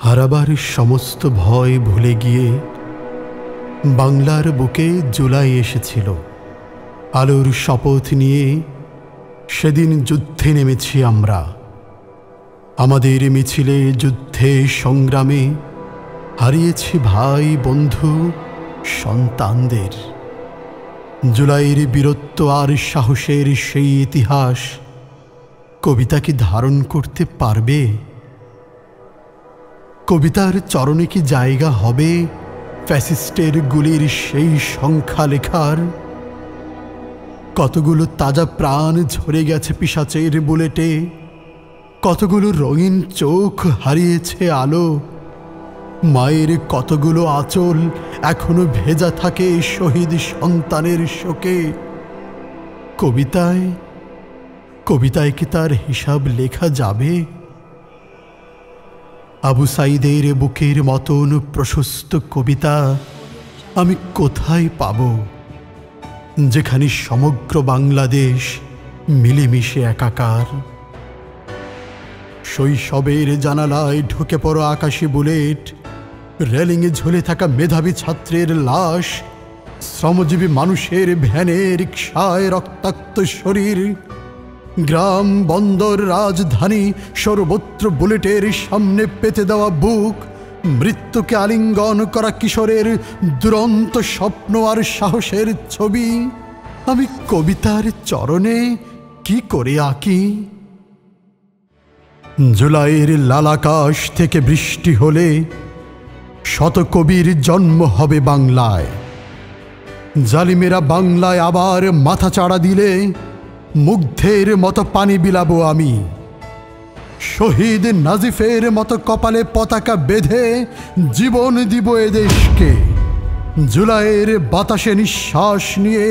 হারাবার সমস্ত ভয় ভুলে গিয়ে বাংলার বুকে জুলাই এসেছিল। আলোর শপথ নিয়ে সেদিন যুদ্ধে নেমেছি আমরা। আমাদের মিছিলে, যুদ্ধে, সংগ্রামে হারিয়েছি ভাই, বন্ধু, সন্তানদের। জুলাইয়ের বীরত্ব আর সাহসের সেই ইতিহাস কবিতা কি ধারণ করতে পারবে? কবিতার চরণে কি জায়গা হবে ফ্যাসিস্টের গুলির সেই সংখ্যা লেখার? কতগুলো তাজা প্রাণ ঝরে গেছে পিশাচের বুলেটে, কতগুলো রঙিন চোখ হারিয়েছে আলো, মায়ের কতগুলো আঁচল এখনো ভেজা থাকে শহীদ সন্তানের শোকে। কবিতায় কবিতায় কি তার হিসাব লেখা যাবে? আবু সাইদের বুকের মতন প্রশস্ত কবিতা আমি কোথায় পাব, যেখানে সমগ্র বাংলাদেশ মিলেমিশে একাকার? শৈশবের জানালায় ঢুকে পড়ো আকাশি বুলেট, রেলিংয়ে ঝুলে থাকা মেধাবী ছাত্রের লাশ, শ্রমজীবী মানুষের ভ্যানে রিকশায় রক্তাক্ত শরীর, গ্রাম, বন্দর, রাজধানী সর্বত্র বুলেটের সামনে পেতে দেওয়া বুক, মৃত্যুকে আলিঙ্গন করা কিশোরের দুরন্ত স্বপ্ন আর সাহসের ছবি আমি কবিতার চরণে কি করে আঁকি? জুলাইয়ের লাল আকাশ থেকে বৃষ্টি হলে শত কবির জন্ম হবে বাংলায়। জালিমেরা বাংলায় আবার মাথা চাড়া দিলে মুগ্ধের মতো পানি বিলাবো আমি। শহীদ নাজিফের মতো কপালে পতাকা বেঁধে জীবন দিব এ দেশকে। জুলাইয়ের বাতাসে নিঃশ্বাস নিয়ে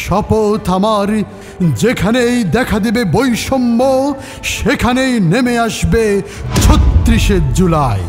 শপথ আমার, যেখানেই দেখা দেবে বৈষম্য সেখানেই নেমে আসবে ৩৬শে জুলাই।